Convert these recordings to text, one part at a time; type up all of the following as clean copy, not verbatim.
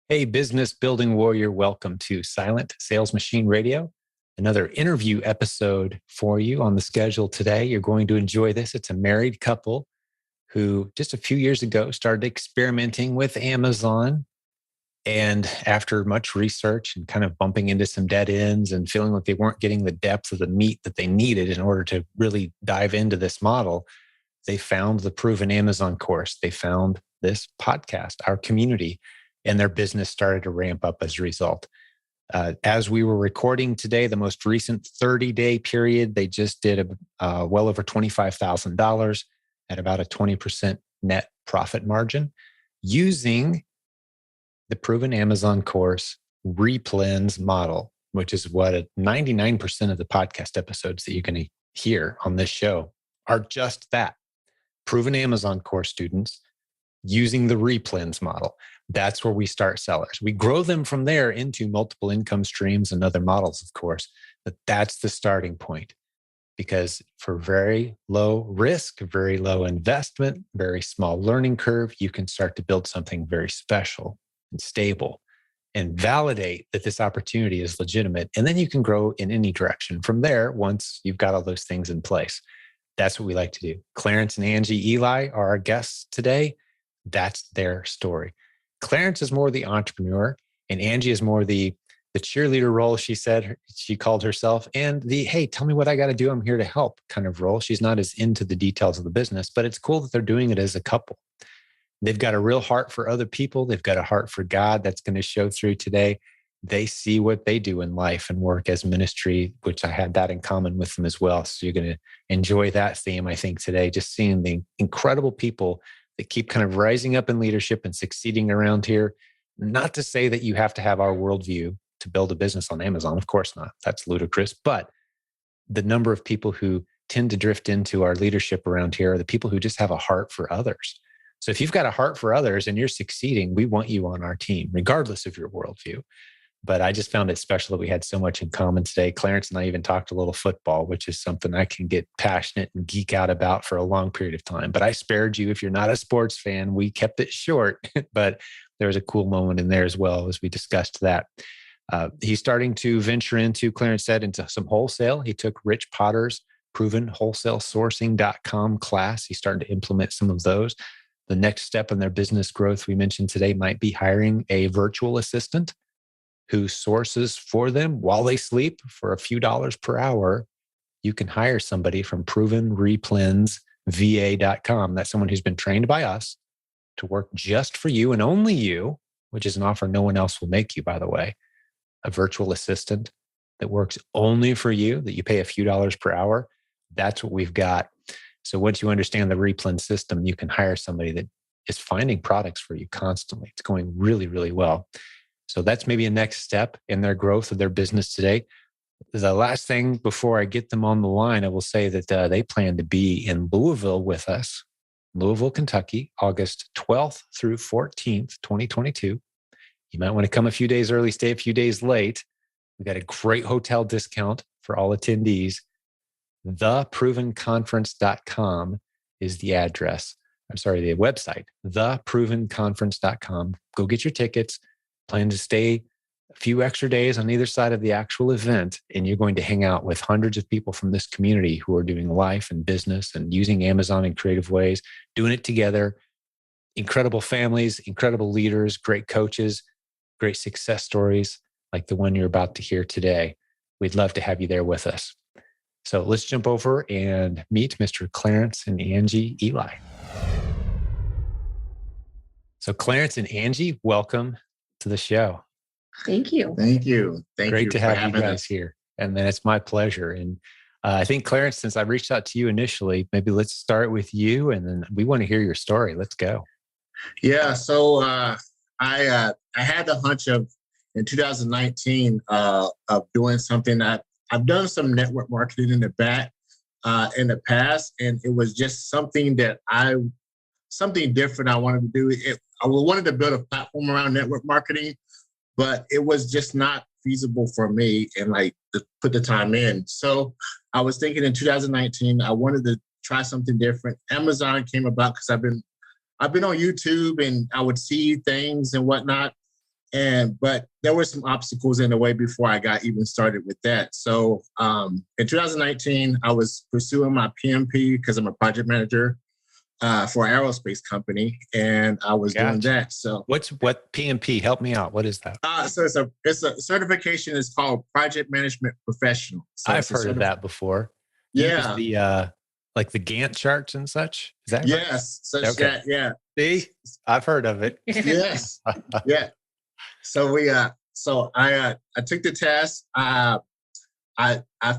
Hey, business building warrior, welcome to Silent Sales Machine Radio. Another interview episode for you on the schedule today. You're going to enjoy this. It's a married couple who just a few years ago started experimenting with Amazon. And after much research and kind of bumping into some dead ends and feeling like they weren't getting the depth of the meat that they needed in order to really dive into this model, they found the Proven Amazon course. They found this podcast, our community, and their business started to ramp up as a result. As we were recording today, the most recent 30-day period, they just did well over $25,000 at about a 20% net profit margin using the Proven Amazon course Replens model, which is what 99% of the podcast episodes that you're going to hear on this show are just that. Proven Amazon course students using the Replens model. That's where we start sellers. We grow them from there into multiple income streams and other models, of course, but that's the starting point. Because for very low risk, very low investment, very small learning curve, you can start to build something very special and stable and validate that this opportunity is legitimate. And then you can grow in any direction from there once you've got all those things in place. That's what we like to do. Clarence and Angie Eli are our guests today. That's their story. Clarence is more the entrepreneur, and Angie is more the cheerleader role, she called herself, and the, hey, tell me what I got to do, I'm here to help kind of role. She's not as into the details of the business, but it's cool that they're doing it as a couple. They've got a real heart for other people. They've got a heart for God that's going to show through today. They see what they do in life and work as ministry, which I had that in common with them as well. So you're going to enjoy that theme, I think, today, just seeing the incredible people that keep kind of rising up in leadership and succeeding around here. Not to say that you have to have our worldview to build a business on Amazon. Of course not. That's ludicrous. But the number of people who tend to drift into our leadership around here are the people who just have a heart for others. So if you've got a heart for others and you're succeeding, we want you on our team, regardless of your worldview. But I just found it special that we had so much in common today. Clarence and I even talked a little football, which is something I can get passionate and geek out about for a long period of time. But I spared you if you're not a sports fan. We kept it short, but there was a cool moment in there as well as we discussed that. He's starting to venture into, Clarence said, into some wholesale. He took Rich Potter's Proven Wholesale Sourcing.com class. He's starting to implement some of those. The next step in their business growth we mentioned today might be hiring a virtual assistant who sources for them while they sleep for a few dollars per hour. You can hire somebody from ProvenReplensVA.com. That's someone who's been trained by us to work just for you and only you, which is an offer no one else will make you, by the way. A virtual assistant that works only for you, that you pay a few dollars per hour. That's what we've got. So once you understand the Replens system, you can hire somebody that is finding products for you constantly. It's going really, really well. So that's maybe a next step in their growth of their business today. The last thing before I get them on the line, I will say that they plan to be in Louisville with us, Louisville, Kentucky, August 12th through 14th, 2022. You might want to come a few days early, stay a few days late. We got a great hotel discount for all attendees. TheProvenConference.com is the address. The website, TheProvenConference.com. Go get your tickets. Plan to stay a few extra days on either side of the actual event, and you're going to hang out with hundreds of people from this community who are doing life and business and using Amazon in creative ways, doing it together. Incredible families, incredible leaders, great coaches, great success stories like the one you're about to hear today. We'd love to have you there with us. So let's jump over and meet Mr. Clarence and Angie Eli. So Clarence and Angie, welcome to the show. Thank you. Thank you. Great to have you guys here. And then it's my pleasure. And I think, Clarence, since I reached out to you initially, maybe let's start with you, and then we want to hear your story. Let's go. Yeah. So I had the hunch of in 2019 of doing something that I've done some network marketing in the past, and it was just something that something different I wanted to do. I wanted to build a platform around network marketing, but it was just not feasible for me and to put the time in. So I was thinking in 2019, I wanted to try something different. Amazon came about because I've been on YouTube and I would see things and whatnot. But there were some obstacles in the way before I got even started with that. So in 2019, I was pursuing my PMP because I'm a project manager for an aerospace company, and I was doing that. So what PMP? Help me out. What is that? So it's a certification. It's called Project Management Professional. So I've heard of that before. Yeah. The like the Gantt charts and such. Is that right? Yes. Such that. Yeah. See, I've heard of it. Yes. Yeah. So I took the test. I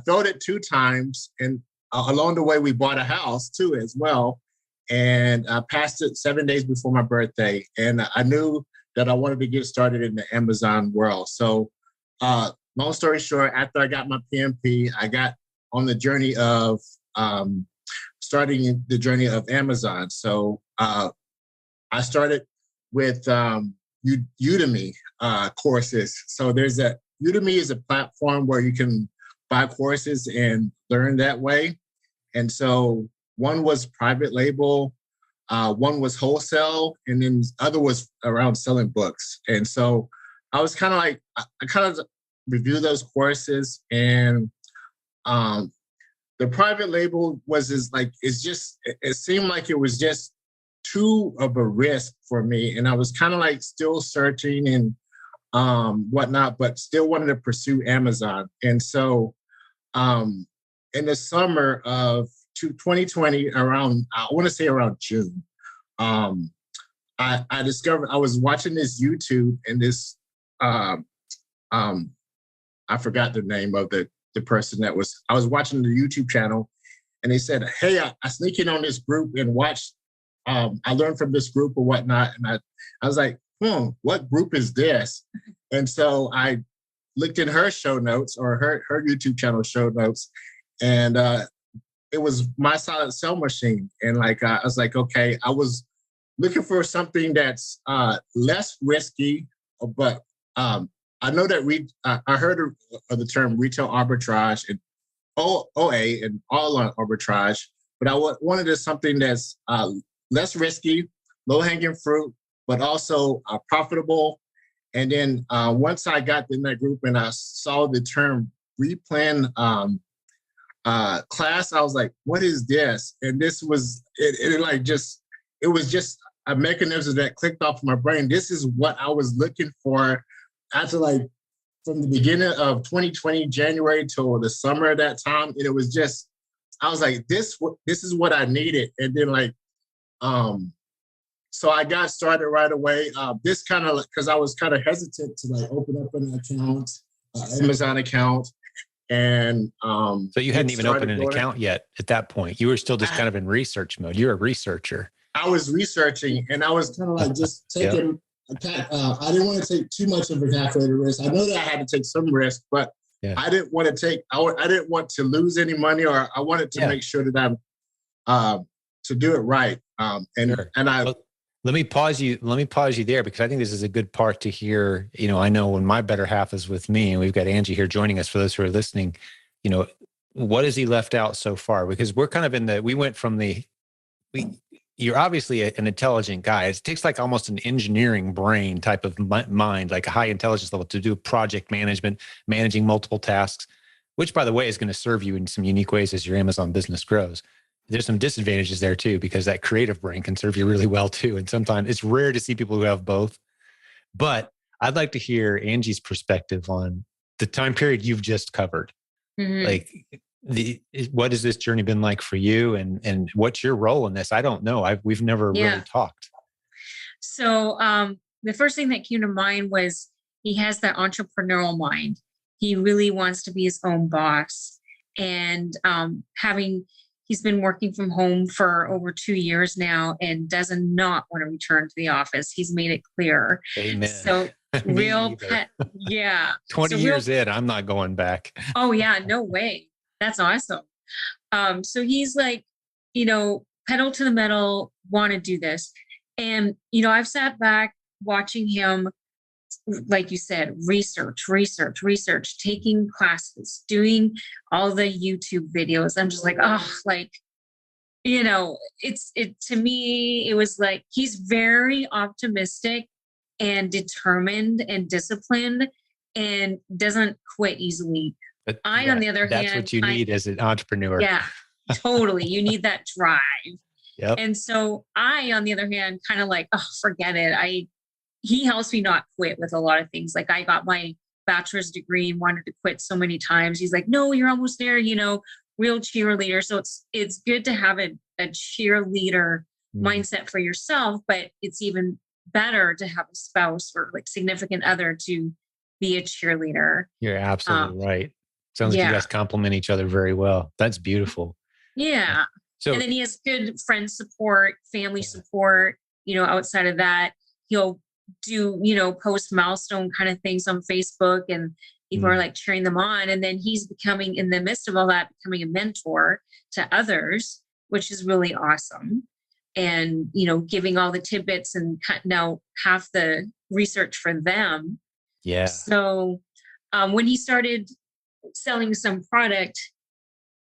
failed it 2 times, and along the way we bought a house too as well, and I passed it 7 days before my birthday, and I knew that I wanted to get started in the Amazon world. So, long story short, after I got my PMP, I got on the journey of starting the journey of Amazon. So I started with Udemy courses. So Udemy is a platform where you can buy courses and learn that way. And so one was private label, one was wholesale, and then the other was around selling books. And so I was kind of like, I kind of reviewed those courses, and the private label it seemed like it was just too of a risk for me. And I was kind of like still searching and whatnot, but still wanted to pursue Amazon. And so in the summer of 2020, around June, I discovered I was watching this YouTube, and this I forgot the name of the person I was watching the YouTube channel, and they said, "Hey, I sneak in on this group and watch. I learned from this group or whatnot." And I was like, what group is this? And so I looked in her show notes, or her YouTube channel show notes, and it was My Silent Sell Machine. And I was like, okay, I was looking for something that's less risky, but I know that I heard of the term retail arbitrage and OA and all arbitrage, but I wanted something that's less risky, low-hanging fruit, but also profitable. And then once I got in that group and I saw the term replan class, I was like, what is this? And this was, it was just a mechanism that clicked off my brain. This is what I was looking for after from the beginning of 2020, January till the summer of that time. And it was just, I was like, this is what I needed. And then so I got started right away. This kind of, because I was kind of hesitant to open up an account, Amazon account. And so you hadn't even opened an account yet at that point. You were still just kind of in research mode. You're a researcher. I was researching, and I was kind of just taking, I didn't want to take too much of a calculated risk. I know that I had to take some risk, but I didn't want to I didn't want to lose any money, or I wanted to make sure that I'm to do it right. Let me pause you there, because I think this is a good part to hear. I know when my better half is with me, and we've got Angie here joining us, for those who are listening, what has he left out so far? Because we're kind of we went from you're obviously an intelligent guy. It takes almost an engineering brain type of mind, like a high intelligence level, to do project management, managing multiple tasks, which, by the way, is going to serve you in some unique ways as your Amazon business grows. There's some disadvantages there too, because that creative brain can serve you really well too. And sometimes it's rare to see people who have both. But I'd like to hear Angie's perspective on the time period you've just covered. Mm-hmm. What has this journey been like for you, and what's your role in this? I don't know. We've never really talked. So the first thing that came to mind was he has that entrepreneurial mind. He really wants to be his own boss, and he's been working from home for over 2 years now and does not want to return to the office. He's made it clear. Amen. So 20 years in, I'm not going back. Oh yeah, no way. That's awesome. So he's pedal to the metal, want to do this. And, I've sat back watching him, like you said, research, taking classes, doing all the YouTube videos. I'm just to me, it was he's very optimistic and determined and disciplined and doesn't quit easily. But On the other that's hand, what you need as an entrepreneur. yeah, totally. You need that drive. Yep. And so I, on the other hand, kind of like, oh, forget it. He helps me not quit with a lot of things. Like I got my bachelor's degree and wanted to quit so many times. He's like, no, you're almost there, real cheerleader. So it's good to have a cheerleader mindset for yourself, but it's even better to have a spouse or like significant other to be a cheerleader. You're absolutely right. Sounds like you guys complement each other very well. That's beautiful. Yeah. So, and then he has good friend support, family support, outside of that, he'll do, post milestone kind of things on Facebook and people are like cheering them on. And then he's becoming, in the midst of all that, becoming a mentor to others, which is really awesome. And, giving all the tidbits and now half the research for them. Yeah. So when he started selling some product,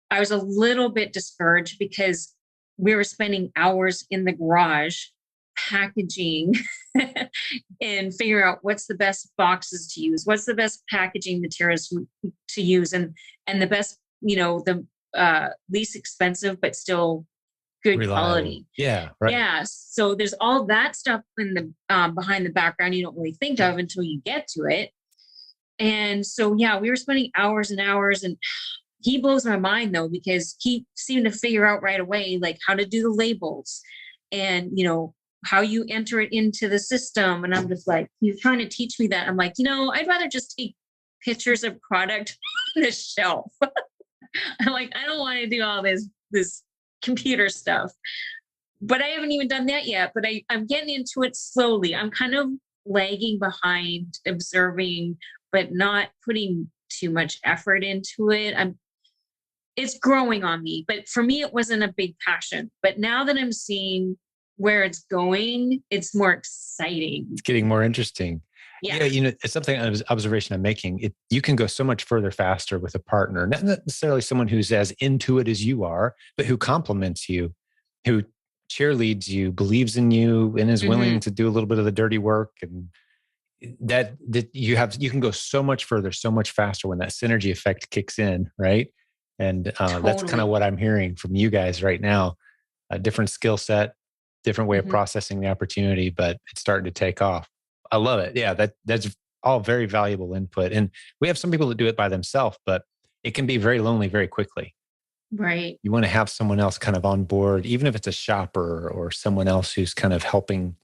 I was a little bit discouraged because we were spending hours in the garage packaging and figure out what's the best boxes to use, what's the best packaging materials to use, and the best, the least expensive but still good quality. Yeah, right. Yeah. So there's all that stuff in the behind the background you don't really think of until you get to it. And so we were spending hours and hours, and he blows my mind though, because he seemed to figure out right away, like how to do the labels and, how you enter it into the system. And I'm just like, he's trying to teach me that. I'm like, I'd rather just take pictures of product on the shelf. I'm like, I don't want to do all this computer stuff, but I haven't even done that yet, but I'm getting into it slowly. I'm kind of lagging behind, observing, but not putting too much effort into it. It's growing on me, but for me, it wasn't a big passion. But now that I'm seeing where it's going, it's more exciting. It's getting more interesting. Yeah. It's something, an observation I'm making. You can go so much further faster with a partner, not necessarily someone who's as into it as you are, but who compliments you, who cheerleads you, believes in you, and is willing to do a little bit of the dirty work. And that you can go so much further, so much faster when that synergy effect kicks in, right? And that's kind of what I'm hearing from you guys right now. A different skill set, different way of processing the opportunity, but it's starting to take off. I love it. Yeah, that's all very valuable input. And we have some people that do it by themselves, but it can be very lonely very quickly. Right. You want to have someone else kind of on board, even if it's a shopper or someone else who's kind of helping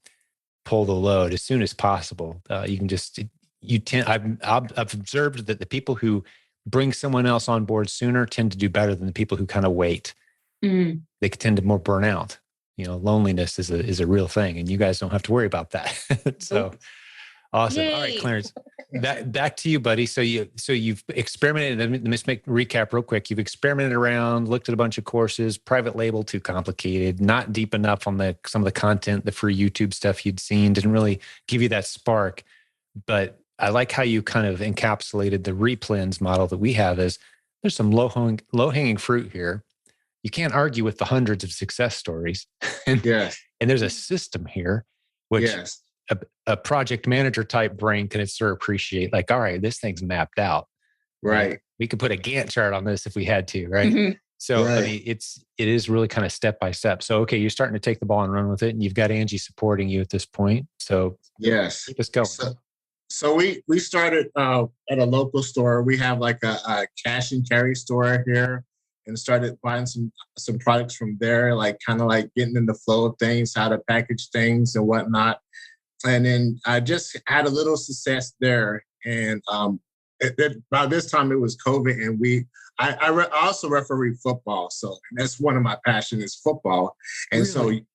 pull the load as soon as possible. You can just, I've observed that the people who bring someone else on board sooner tend to do better than the people who kind of wait. They tend to more burn out. Loneliness is a real thing, and you guys don't have to worry about that. So awesome. Yay. All right, Clarence, back to you, buddy. So you've experimented. Let me just recap real quick. You've experimented around, looked at a bunch of courses, private label too complicated, not deep enough on some of the content, the free YouTube stuff you'd seen didn't really give you that spark. But I like how you kind of encapsulated the Replens model that we have as there's some low-hanging fruit here. You can't argue with the hundreds of success stories. And there's a system here, which a project manager type brain can sort of appreciate. Like, all right, this thing's mapped out. Right. Like, we could put a Gantt chart on this if we had to, right? So I mean, it is really kind of step by step. So okay, you're starting to take the ball and run with it, and you've got Angie supporting you at this point. So keep us going. So we started at a local store. We have like a cash and carry store here, and started buying some products from there, like kind of like getting in the flow of things, how to package things and whatnot. And then I just had a little success there. And by this time it was COVID, and I also referee football. So that's one of my passions is football. And really?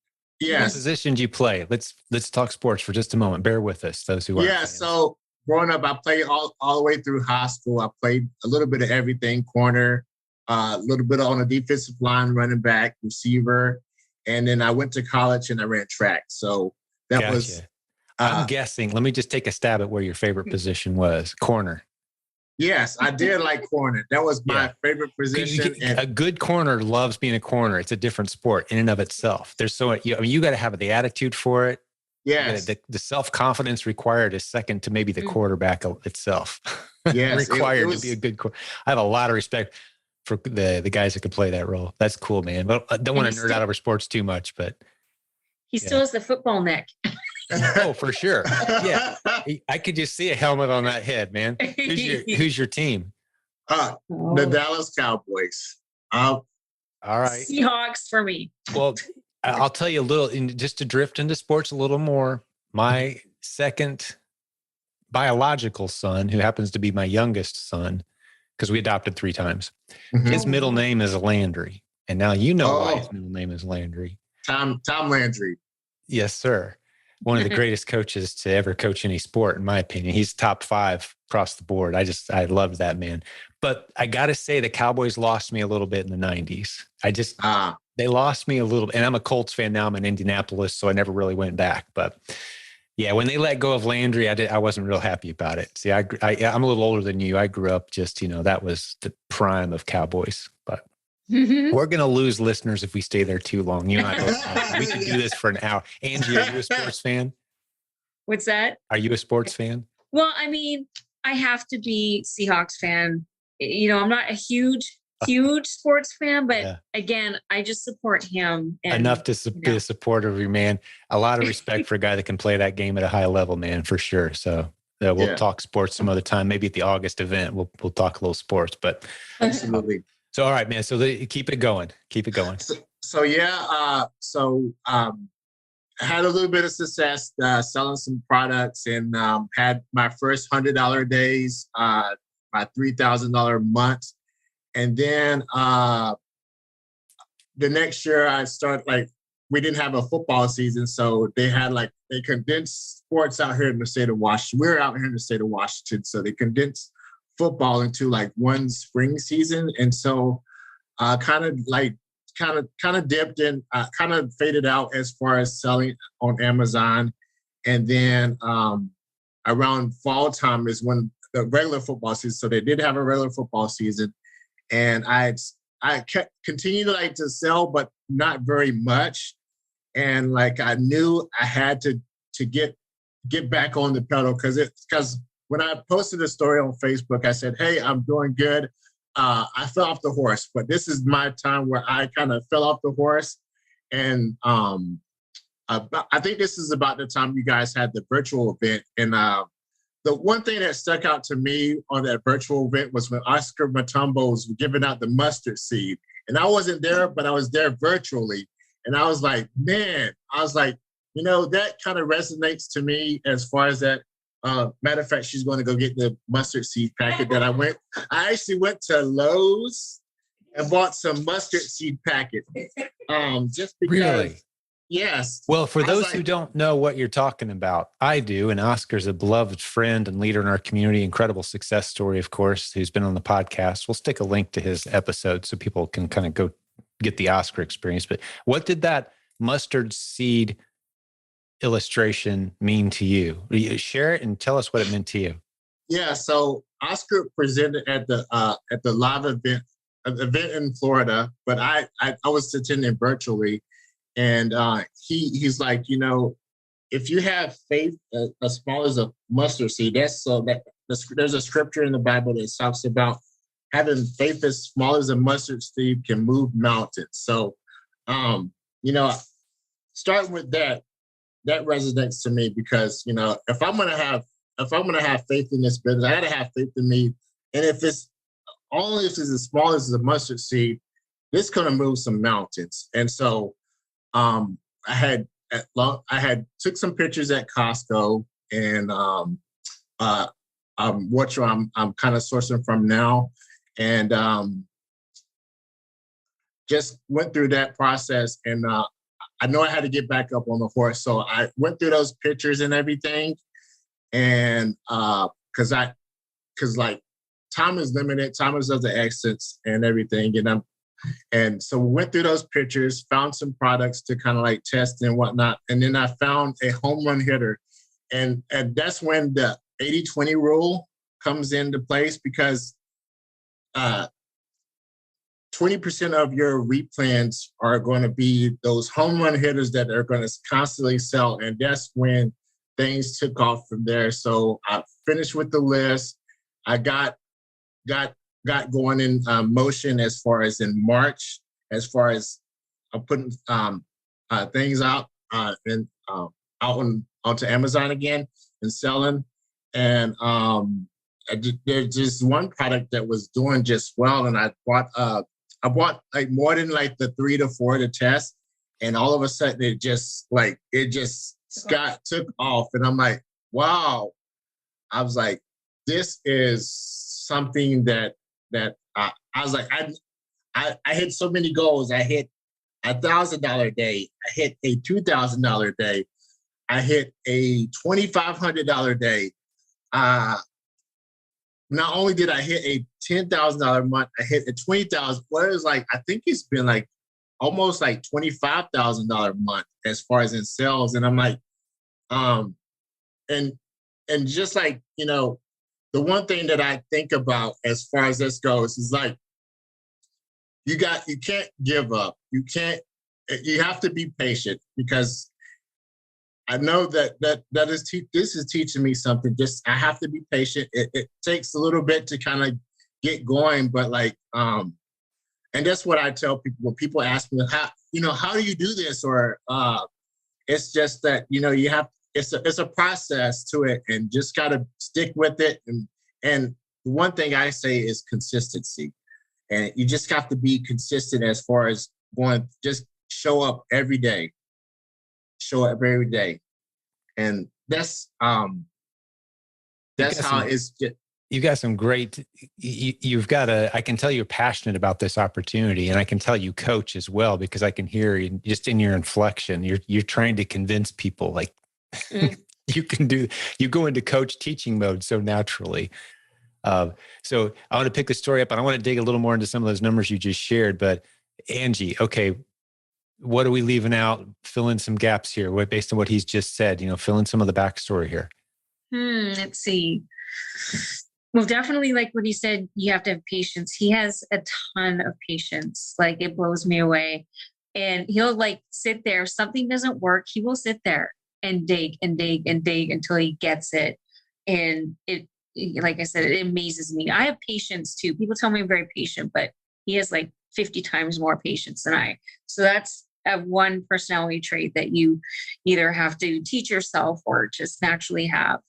What position do you play? Let's talk sports for just a moment. Bear with us, those who are. So growing up, I played all the way through high school. I played a little bit of everything: corner, a little bit on the defensive line, running back, receiver, and then I went to college and I ran track. So that was. I'm guessing. Let me just take a stab at where your favorite position was. Corner. Yes, I did like corner. That was my favorite position. A good corner loves being a corner. It's a different sport in and of itself. There's you got to have the attitude for it. Yes. The self-confidence required is second to maybe the quarterback itself. Yes. Required to be a good I have a lot of respect for the guys that can play that role. That's cool, man. But I don't want to nerd out over sports too much, but he still has the football neck. Oh, for sure. Yeah. I could just see a helmet on that head, man. Who's your team? The Dallas Cowboys. All right. Seahawks for me. Well, I'll tell you a little, just to drift into sports a little more. My second biological son, who happens to be my youngest son, because we adopted 3 times, his middle name is Landry. And now you know why his middle name is Landry. Tom Landry. Yes, sir. One of the greatest coaches to ever coach any sport, in my opinion. He's top 5 across the board. I loved that man. But I got to say, the Cowboys lost me a little bit in the 90s. They lost me a little bit. And I'm a Colts fan now. I'm in Indianapolis, so I never really went back. But yeah, when they let go of Landry, I wasn't real happy about it. See, I'm a little older than you. I grew up just, that was the prime of Cowboys. But we're going to lose listeners if we stay there too long. You and I both. We could do this for an hour. Angie, are you a sports fan? What's that? Are you a sports fan? Well, I mean, I have to be Seahawks fan. I'm not a huge sports fan, but again, I just support him. Enough to be a supporter of your man. A lot of respect for a guy that can play that game at a high level, man, for sure. So we'll talk sports some other time. Maybe at the August event, we'll talk a little sports. But absolutely. So, all right, man. So keep it going. Keep it going. Had a little bit of success selling some products, and had my first $100 days, my $3,000 months. And then the next year I started, we didn't have a football season. So they had they condensed sports out here in the state of Washington. We're out here in the state of Washington. So they condensed football into one spring season. And so kind of dipped in, kind of faded out as far as selling on Amazon. And then around fall time is when the regular football season. So they did have a regular football season. And I continued to sell, but not very much. And I knew I had to get back on the pedal because when I posted a story on Facebook, I said, "Hey, I'm doing good. I fell off the horse, but this is my time where I kind of fell off the horse." And I think this is about the time you guys had the virtual event. And the one thing that stuck out to me on that virtual event was when Oscar Mutumbo was giving out the mustard seed. And I wasn't there, but I was there virtually. And I was like, man, that kind of resonates to me as far as that. Matter of fact, she's going to go get the mustard seed packet that I actually went to Lowe's and bought some mustard seed packets. Just because. Really? Yes. Well, for those who don't know what you're talking about, I do. And Oscar's a beloved friend and leader in our community. Incredible success story, of course, who's been on the podcast. We'll stick a link to his episode so people can kind of go get the Oscar experience. But what did that mustard seed illustration mean to you? Share it and tell us what it meant to you. Yeah. So Oscar presented at the live event in Florida, but I was attending virtually. And he's like, if you have faith as small as a mustard seed, there's a scripture in the Bible that talks about having faith as small as a mustard seed can move mountains. So, starting with that resonates to me because, if I'm gonna have faith in this business, I gotta have faith in me. And if it's as small as a mustard seed, this gonna move some mountains. And so I had took some pictures at Costco, and which I'm kind of sourcing from now, and just went through that process. And I know I had to get back up on the horse, so I went through those pictures and everything, and because time is limited, time is of the essence, and everything, and so we went through those pictures, found some products to kind of test and whatnot. And then I found a home run hitter. And that's when the 80-20 rule comes into place because 20% of your replans are going to be those home run hitters that are going to constantly sell. And that's when things took off from there. So I finished with the list. I got going in motion as far as in March, as far as putting things out and onto Amazon again and selling. And there's just one product that was doing just well, and I bought like more than like the 3 to 4 to test, and all of a sudden it just took off, and I'm like, wow. I was like, this is something that I was like, I hit so many goals. I hit $1,000 day. I hit a $2,000 day. I hit a $2,500 day. Not only did I hit a $10,000 month, I hit a $20,000. Well, it was like, I think it's been like almost like $25,000 a month as far as in sales. And I'm like, and just like, you know, the one thing that I think about as far as this goes is like, you can't give up. You have to be patient, because I know this is teaching me something. Just, I have to be patient. It takes a little bit to kind of get going, but like, and that's what I tell people when people ask me, how do you do this? Or it's just that, you know, it's a process to it, and just gotta stick with it. And the one thing I say is consistency. And you just have to be consistent as far as just show up every day. Show up every day. And that's how it's. You've got some great, I can tell you're passionate about this opportunity, and I can tell you coach as well, because I can hear just in your inflection, you're trying to convince people like you go into coach teaching mode so naturally. So I want to pick the story up, and I want to dig a little more into some of those numbers you just shared. But Angie, okay, what are we leaving out? Fill in some gaps here based on what he's just said. You know, fill in some of the backstory here. Let's see. Well, definitely, like what he said, you have to have patience. He has a ton of patience. Like, it blows me away. And he'll like sit there. If something doesn't work, he will sit there and dig and dig and dig until he gets it. And like I said, it amazes me. I have patience too. People tell me I'm very patient, but he has like 50 times more patience than I. So that's one personality trait that you either have to teach yourself or just naturally have.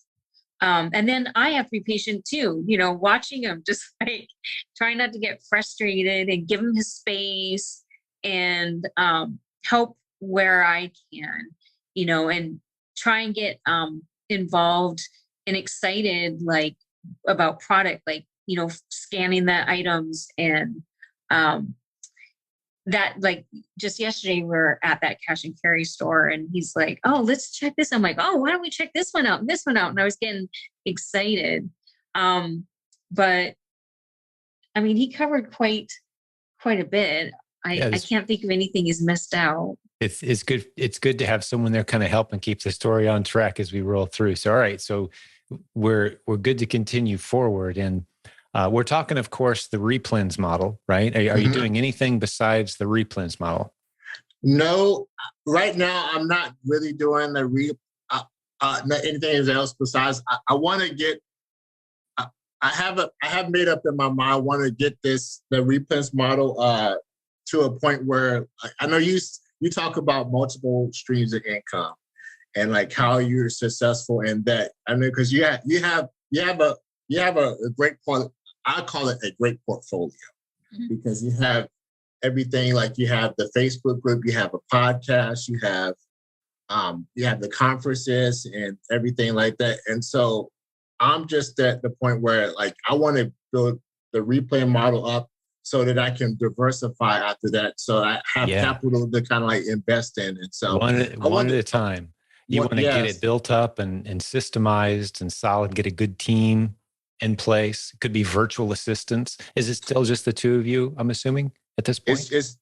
And then I have to be patient too, you know, watching him, just like trying not to get frustrated and give him his space and help where I can, you know, and try and get involved and excited, like about product, like, you know, scanning the items. And that, like, just yesterday we're at that cash and carry store, and he's like, oh, let's check this. I'm like, oh, why don't we check this one out and this one out? And I was getting excited. But I mean, he covered quite a bit. I can't think of anything he's missed out. It's good. It's good to have someone there kind of help and keep the story on track as we roll through. So, all right. So we're good to continue forward. And we're talking, of course, the Replens model, right? Are you doing anything besides the Replens model? No, right now I'm not really doing the anything else besides I want to get. I have made up in my mind. I want to get the Replens model to a point where I know you talk about multiple streams of income and like how you're successful in that. I mean, because you have a great part. I call it a great portfolio because you have everything. Like, you have the Facebook group, you have a podcast, you have the conferences and everything like that. And so I'm just at the point where, like, I want to build the replay model up so that I can diversify after that. So I have capital to kind of like invest in. And so one at a time. You want to get it built up and systemized and solid, get a good team in place. It could be virtual assistants. Is it still just the two of you, I'm assuming, at this point? It's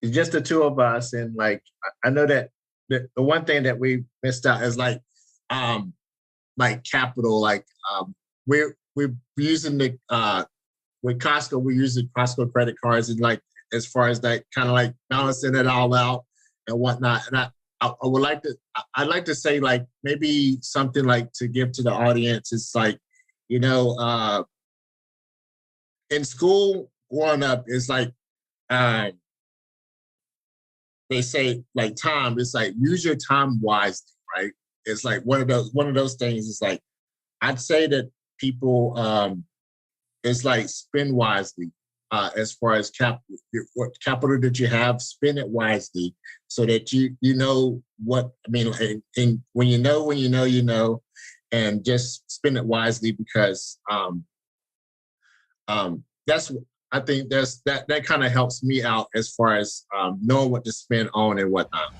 just the two of us. And like, I know that the one thing that we missed out is like capital. Like we're using the with Costco, we use the Costco credit cards and like as far as that kind of like balancing it all out and whatnot. And I would like to, I'd like to say like maybe something like to give to the audience. It's like, in school growing up, it's like they say like time. It's like use your time wisely, right? It's like one of those things. It's like I'd say that people, it's like spend wisely. As far as what capital that you have, spend it wisely so that you know what I mean. And when you know, and just spend it wisely because that's I think that kind of helps me out as far as knowing what to spend on and whatnot.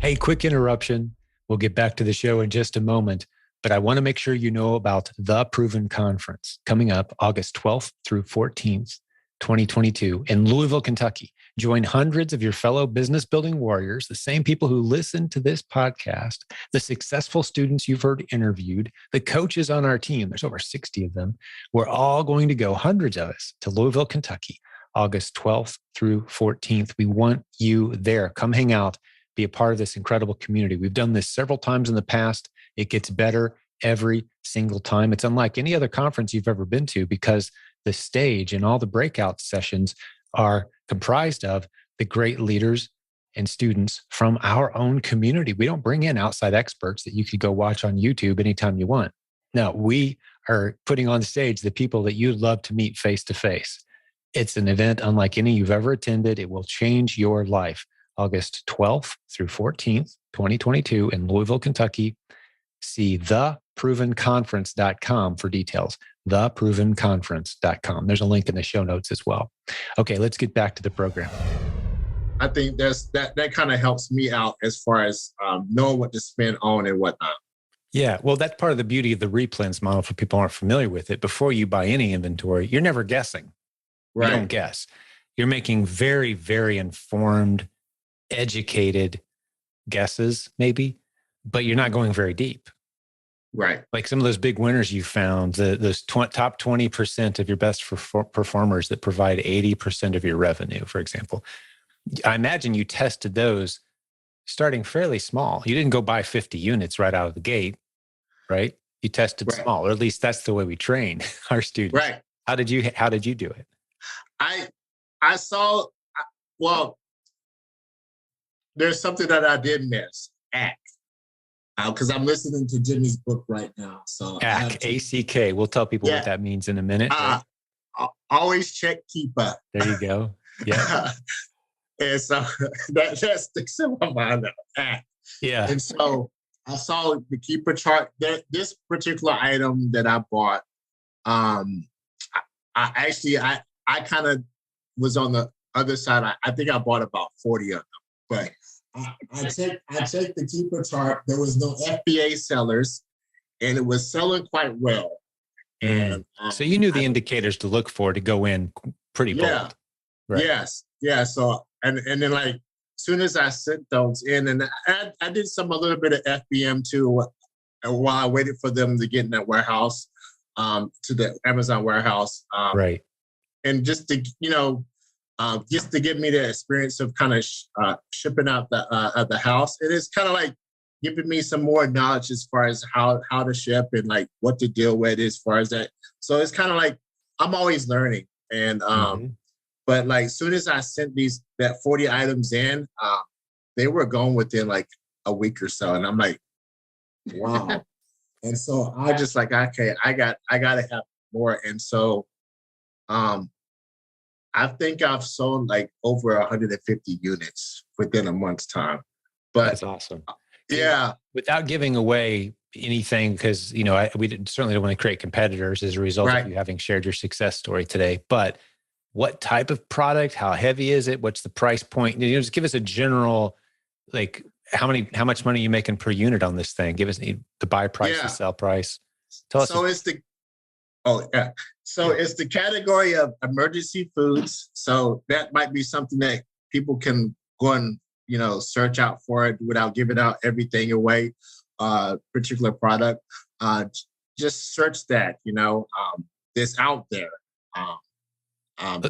Hey, quick interruption. We'll get back to the show in just a moment. But I want to make sure you know about the Proven Conference coming up August 12th through 14th, 2022 in Louisville, Kentucky. Join hundreds of your fellow business building warriors, the same people who listen to this podcast, the successful students you've heard interviewed, the coaches on our team. There's over 60 of them. We're all going to go, hundreds of us, to Louisville, Kentucky, August 12th through 14th. We want you there. Come hang out, be a part of this incredible community. We've done this several times in the past. It gets better every single time. It's unlike any other conference you've ever been to because the stage and all the breakout sessions are comprised of the great leaders and students from our own community. We don't bring in outside experts that you could go watch on YouTube anytime you want. No, we are putting on stage the people that you'd love to meet face to face. It's an event unlike any you've ever attended. It will change your life. August 12th through 14th, 2022 in Louisville, Kentucky. See theprovenconference.com for details. Theprovenconference.com. There's a link in the show notes as well. Okay, let's get back to the program. I think that kind of helps me out as far as knowing what to spend on and whatnot. Yeah, well, that's part of the beauty of the Replens model for people who aren't familiar with it. Before you buy any inventory, you're never guessing. Right. You don't guess. You're making very, very informed, educated guesses, maybe, but you're not going very deep. Right. Like some of those big winners you found, those top 20% of your best performers that provide 80% of your revenue, for example. I imagine you tested those starting fairly small. You didn't go buy 50 units right out of the gate, right? You tested small, or at least that's the way we train our students. Right. How did you do it? I saw, well, there's something that I did miss. Act. Because I'm listening to Jimmy's book right now. So ACK, A-C-K. We'll tell people what that means in a minute. Right? Always check keeper. There you go. Yeah. And so that sticks in my mind now. ACK. Yeah. And so I saw the keeper chart. This particular item that I bought, I kind of was on the other side. I think I bought about 40 of them. But I checked the keeper chart. There was no FBA sellers, and it was selling quite well. And so you knew the indicators to look for to go in pretty bold. Right. Yes. Yeah. So and then like soon as I sent those in, and I did a little bit of FBM too, while I waited for them to get in that warehouse, to the Amazon warehouse. Right. And just to just to give me the experience of kind of shipping out the house. It is kind of like giving me some more knowledge as far as how to ship and like what to deal with as far as that. So it's kind of like I'm always learning. And but like soon as I sent that 40 items in, they were gone within like a week or so. And I'm like, wow. And so I just like, okay, I gotta have more. And so I think I've sold like over 150 units within a month's time. But that's awesome. Yeah. Without giving away anything, because we certainly don't want to create competitors as a result of you having shared your success story today. But what type of product? How heavy is it? What's the price point? Just give us a general, like how much money are you making per unit on this thing? Give us the buy price, the sell price. Tell us. So it's the category of emergency foods. So that might be something that people can go and, search out for it without giving out everything away, particular product. Just search that, it's out there.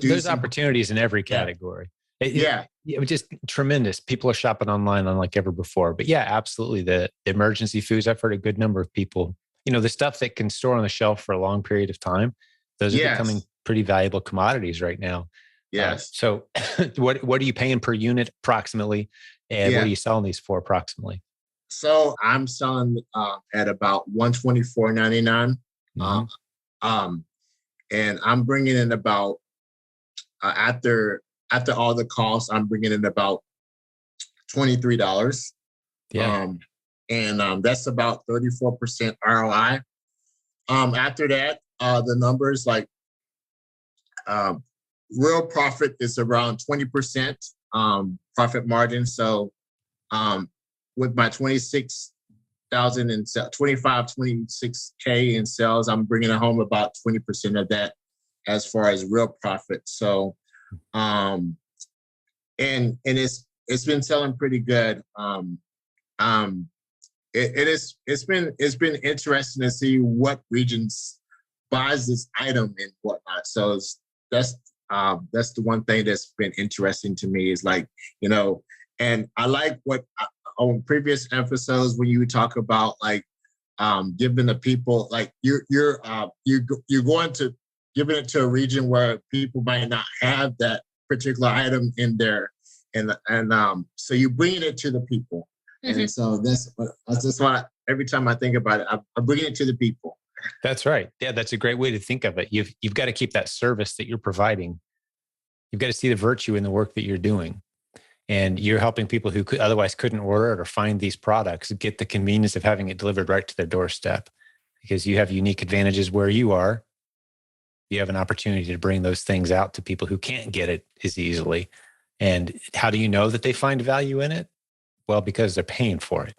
There's opportunities in every category. It was just tremendous. People are shopping online unlike ever before. But yeah, absolutely. The emergency foods, I've heard a good number of people, the stuff that can store on the shelf for a long period of time, those are becoming pretty valuable commodities right now. Yes. So what are you paying per unit approximately? And what are you selling these for approximately? So I'm selling at about $124.99. And I'm bringing in about, after all the costs, I'm bringing in about $23. Yeah. And that's about 34% ROI. After that, the numbers like real profit is around 20% profit margin. So with my 26,000 and 26K in sales, I'm bringing home about 20% of that as far as real profit. So, and it's been selling pretty good. It's been interesting to see what regions buys this item and whatnot. So that's the one thing that's been interesting to me is like, and I like what on previous episodes when you talk about like giving the people like you're going to giving it to a region where people might not have that particular item in there, and so you're bringing it to the people. Mm-hmm. And so that's why every time I think about it, I'm bringing it to the people. That's right. Yeah, that's a great way to think of it. You've got to keep that service that you're providing. You've got to see the virtue in the work that you're doing. And you're helping people who otherwise couldn't order it or find these products get the convenience of having it delivered right to their doorstep, because you have unique advantages where you are. You have an opportunity to bring those things out to people who can't get it as easily. And how do you know that they find value in it? Well, because they're paying for it.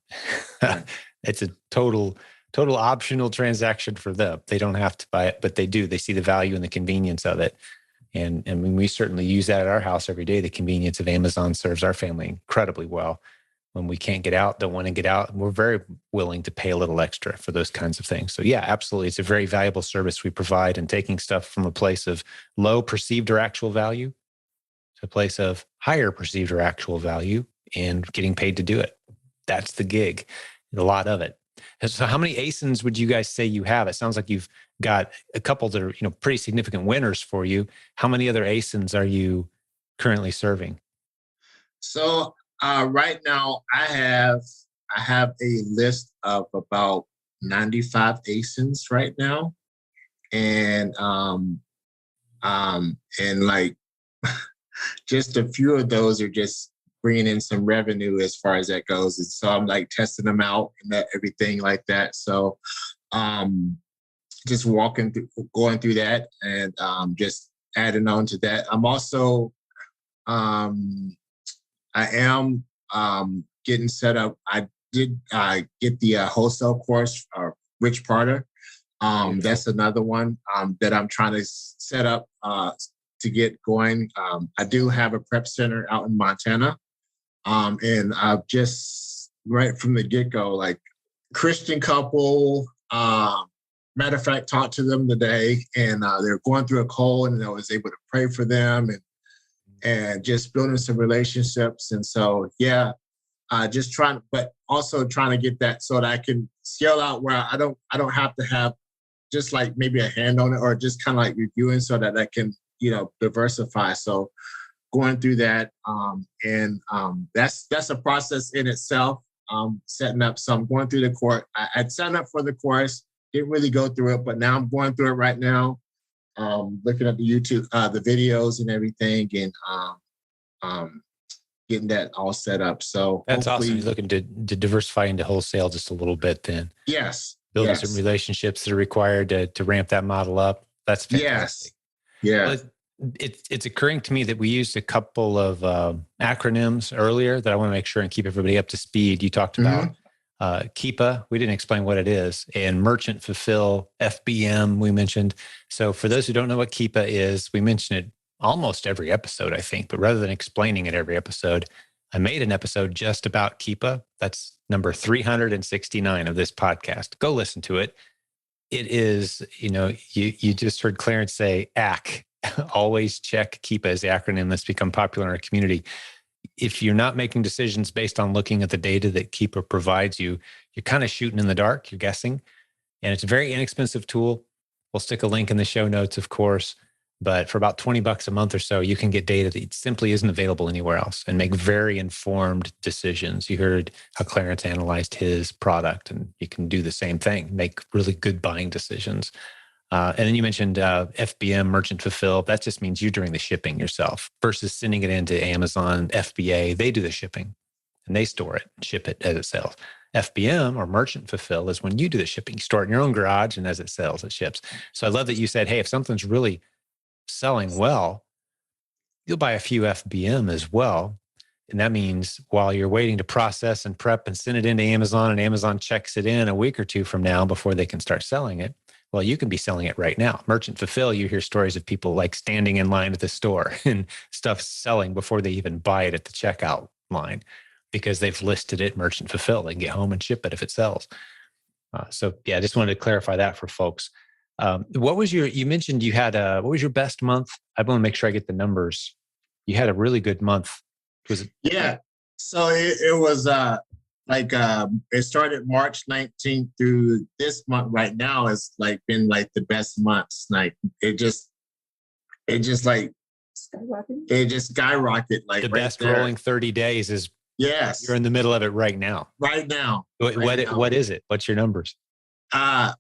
It's a total optional transaction for them. They don't have to buy it, but they do. They see the value and the convenience of it. And we certainly use that at our house every day. The convenience of Amazon serves our family incredibly well. When we can't get out, don't want to get out, we're very willing to pay a little extra for those kinds of things. So yeah, absolutely. It's a very valuable service we provide, and taking stuff from a place of low perceived or actual value to a place of higher perceived or actual value and getting paid to do it. That's the gig, a lot of it. So how many ASINs would you guys say you have? It sounds like you've got a couple that are, pretty significant winners for you. How many other ASINs are you currently serving? So right now I have a list of about 95 ASINs right now. And like just a few of those are just bringing in some revenue as far as that goes. And so I'm like testing them out and everything like that. So just going through that and just adding on to that. I'm also, I am getting set up. I did get the wholesale course, Rich Parter. That's another one that I'm trying to set up to get going. I do have a prep center out in Montana. And I've just, right from the get-go, like Christian couple, matter of fact, talked to them today, and they're going through a cold, and I was able to pray for them and just building some relationships. And so, yeah, just but also trying to get that so that I can scale out where I don't have to have just like maybe a hand on it, or just kind of like reviewing so that I can, diversify. So going through that, and that's a process in itself. Setting up, so I'm going through the course. I'd signed up for the course, didn't really go through it, but now I'm going through it right now. Looking at the YouTube, the videos and everything, and getting that all set up. So that's awesome. You're looking to diversify into wholesale just a little bit, then. Yes. Building some relationships that are required to ramp that model up. That's fantastic. Yes. Well, it's occurring to me that we used a couple of acronyms earlier that I want to make sure and keep everybody up to speed. You talked about KEPA. We didn't explain what it is. And Merchant Fulfill, FBM, we mentioned. So for those who don't know what KEPA is, we mention it almost every episode, I think. But rather than explaining it every episode, I made an episode just about KEPA. That's number 369 of this podcast. Go listen to it. It is, you just heard Clarence say ACK, always check KEEPA is the acronym that's become popular in our community. If you're not making decisions based on looking at the data that KEEPA provides you, you're kind of shooting in the dark, you're guessing. And it's a very inexpensive tool. We'll stick a link in the show notes, of course. But for about $20 a month or so, you can get data that simply isn't available anywhere else and make very informed decisions. You heard how Clarence analyzed his product, and you can do the same thing, make really good buying decisions. And then you mentioned FBM, merchant fulfill. That just means you doing the shipping yourself versus sending it into Amazon, FBA. They do the shipping and they store it and ship it as it sells. FBM, or merchant fulfill, is when you do the shipping. You store it in your own garage, and as it sells, it ships. So I love that you said, hey, if something's really selling well, you'll buy a few FBM as well. And that means while you're waiting to process and prep and send it into Amazon, and Amazon checks it in a week or two from now before they can start selling it, well, you can be selling it right now. Merchant fulfill, you hear stories of people like standing in line at the store and stuff selling before they even buy it at the checkout line because they've listed it merchant fulfill. They can get home and ship it if it sells. So yeah, I just wanted to clarify that for folks. You mentioned you had what was your best month? I want to make sure I get the numbers. You had a really good month. Was it? Yeah. So it was it started March 19th through this month right now. It's like been like the best months. Like it just skyrocketed. Like the right best there. rolling 30 days is, yes, you're in the middle of it right now. Right now. What is it? What's your numbers? Right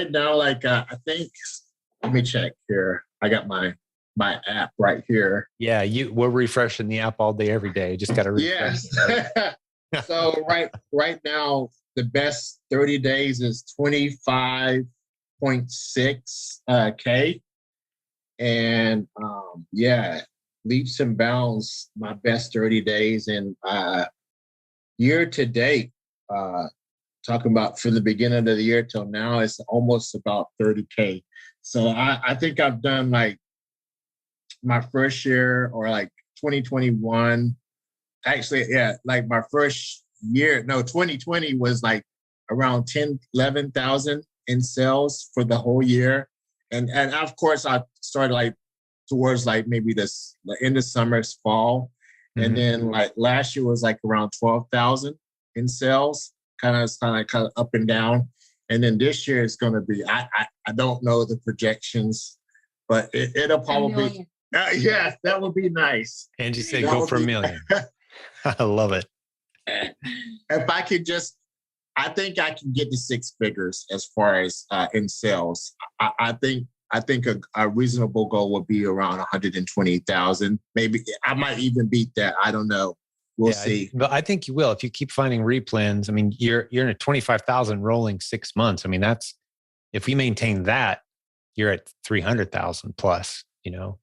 now, like I think, let me check here. I got my app right here. Yeah, we're refreshing the app all day, every day. Just got to refresh. Yes. So right now, the best 30 days is 25.6 K. And leaps and bounds, my best 30 days. And year to date, talking about from the beginning of the year till now, it's almost about 30K. So I think I've done like my first year, or like 2021. Actually, yeah, like my first year, 2020 was like around 11,000 in sales for the whole year. And of course I started like towards like maybe the end of summer, fall. Mm-hmm. And then like last year was like around 12,000 in sales, kind of up and down. And then this year is going to be, I don't know the projections, but it'll probably, yeah, that would be nice. Angie said, go for $1 million. I love it. If I could I think I can get to 6 figures as far as in sales. I think a reasonable goal would be around 120,000. Maybe I might even beat that. I don't know. We'll see. But I think you will if you keep finding replens. I mean, you're in a 25,000 rolling 6 months. I mean, if we maintain that, you're at 300,000 plus.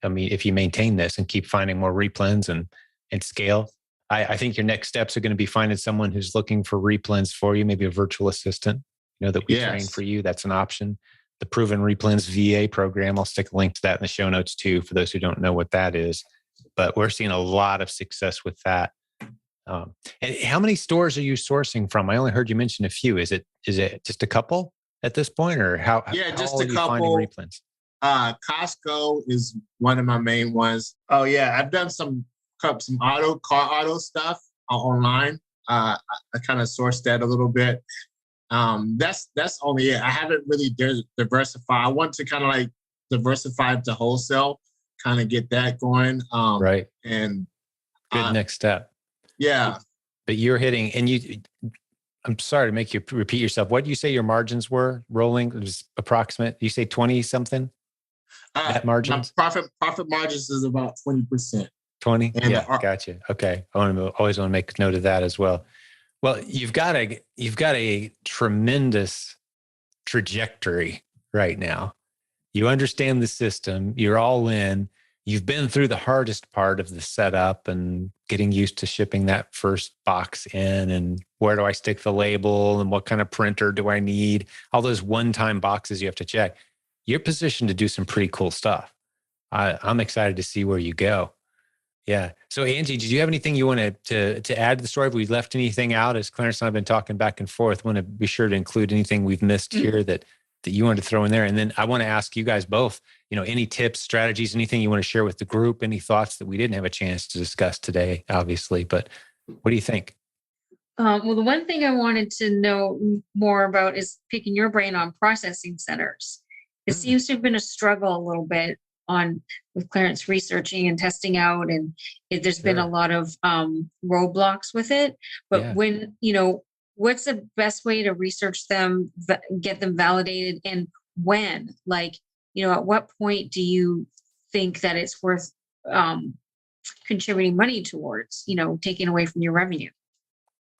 I mean, if you maintain this and keep finding more replens and scale, I think your next steps are going to be finding someone who's looking for replens for you, maybe a virtual assistant, that we train for you. That's an option. The Proven Replens VA program, I'll stick a link to that in the show notes too, for those who don't know what that is. But we're seeing a lot of success with that. And how many stores are you sourcing from? I only heard you mention a few. Is it just a couple at this point, or how? Yeah, how just are a you couple. finding replens? Costco is one of my main ones. Oh yeah, I've done some car auto stuff online. I kind of sourced that a little bit. That's only it. I haven't really diversified. I want to kind of like diversify to wholesale, kind of get that going. Right. And good next step. Yeah. But you're hitting, and I'm sorry to make you repeat yourself. What did you say your margins were rolling? It was approximate. You say 20 something? Net margins? My profit margins is about 20%. 20? Yeah, gotcha. Okay. I always want to make note of that as well. Well, you've got a tremendous trajectory right now. You understand the system. You're all in. You've been through the hardest part of the setup and getting used to shipping that first box in, and where do I stick the label, and what kind of printer do I need? All those one-time boxes you have to check. You're positioned to do some pretty cool stuff. I'm excited to see where you go. Yeah. So Angie, did you have anything you wanted to add to the story? Have we left anything out? As Clarence and I have been talking back and forth, want to be sure to include anything we've missed here that you wanted to throw in there. And then I want to ask you guys both, any tips, strategies, anything you want to share with the group, any thoughts that we didn't have a chance to discuss today, obviously, but what do you think? Well, the one thing I wanted to know more about is picking your brain on processing centers. It seems to have been a struggle a little bit with Clarence researching and testing out, and there's been a lot of roadblocks with it. But when, what's the best way to research them, get them validated, and when? Like, at what point do you think that it's worth contributing money towards, taking away from your revenue?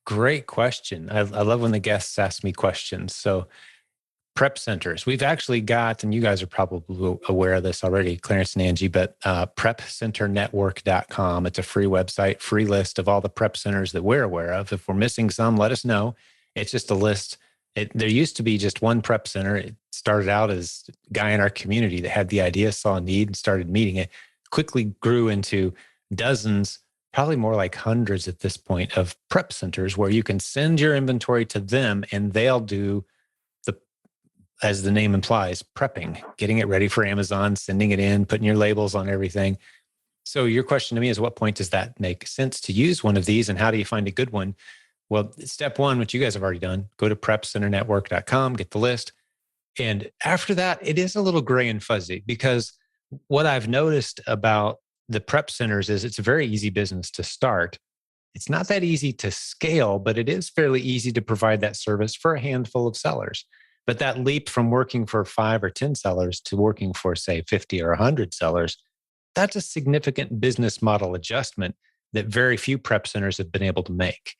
Great question. I love when the guests ask me questions. So prep centers, we've actually got, and you guys are probably aware of this already, Clarence and Angie, but prepcenternetwork.com. It's a free website, free list of all the prep centers that we're aware of. If we're missing some, let us know. It's just a list. There used to be just one prep center. It started out as a guy in our community that had the idea, saw a need, and started meeting it. Quickly grew into dozens, probably more like hundreds at this point, of prep centers where you can send your inventory to them and they'll do as the name implies, prepping, getting it ready for Amazon, sending it in, putting your labels on everything. So your question to me is, what point does that make sense to use one of these, and how do you find a good one? Well, step one, which you guys have already done, go to prepcenternetwork.com, get the list. And after that, it is a little gray and fuzzy, because what I've noticed about the prep centers is it's a very easy business to start. It's not that easy to scale, but it is fairly easy to provide that service for a handful of sellers. But that leap from working for 5 or 10 sellers to working for, say, 50 or 100 sellers, that's a significant business model adjustment that very few prep centers have been able to make.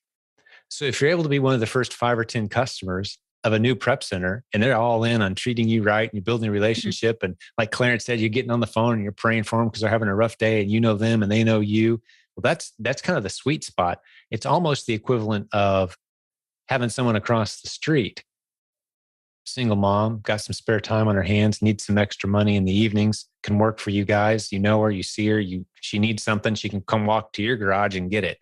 So if you're able to be one of the first 5 or 10 customers of a new prep center, and they're all in on treating you right, and you're building a relationship, and like Clarence said, you're getting on the phone and you're praying for them because they're having a rough day, and you know them and they know you. Well, that's kind of the sweet spot. It's almost the equivalent of having someone across the street, single mom, got some spare time on her hands, needs some extra money in the evenings, can work for you guys. You know her, you see her, she needs something, she can come walk to your garage and get it.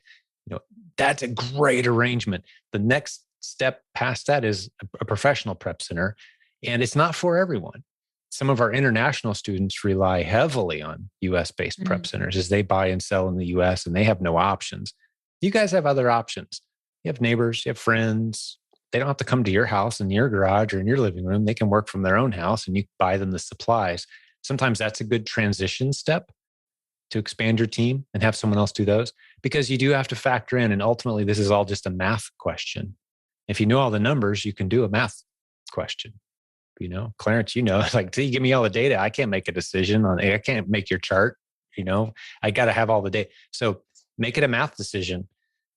That's a great arrangement. The next step past that is a professional prep center, and it's not for everyone. Some of our international students rely heavily on US-based prep centers as they buy and sell in the US, and they have no options. You guys have other options. You have neighbors, you have friends. They don't have to come to your house in your garage or in your living room. They can work from their own house, and you buy them the supplies. Sometimes that's a good transition step to expand your team and have someone else do those, because you do have to factor in, and ultimately this is all just a math question. If you know all the numbers, you can do a math question. Clarence, like, till you give me all the data, I can't make a decision I can't make your chart. I got to have all the data. So make it a math decision.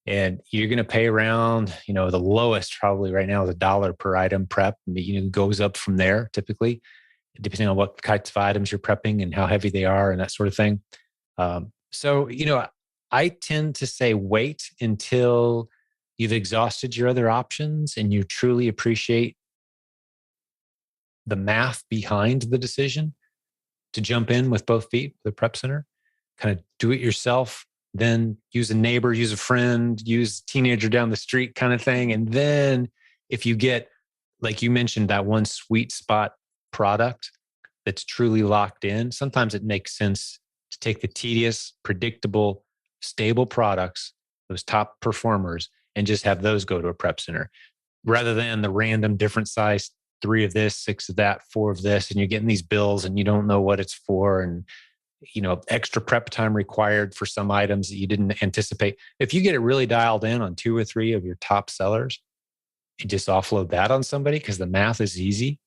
And you're going to pay around, the lowest probably right now is $1 per item prep. Goes up from there typically, depending on what kinds of items you're prepping and how heavy they are and that sort of thing. So I tend to say wait until you've exhausted your other options and you truly appreciate the math behind the decision to jump in with both feet, the prep center, kind of do it yourself. Then use a neighbor, use a friend, use a teenager down the street kind of thing. And then if you get, like you mentioned, that one sweet spot product that's truly locked in, sometimes it makes sense to take the tedious, predictable, stable products, those top performers, and just have those go to a prep center rather than the random different size, 3 of this, 6 of that, 4 of this, and you're getting these bills and you don't know what it's for. And extra prep time required for some items that you didn't anticipate. If you get it really dialed in on 2 or 3 of your top sellers, you just offload that on somebody because the math is easy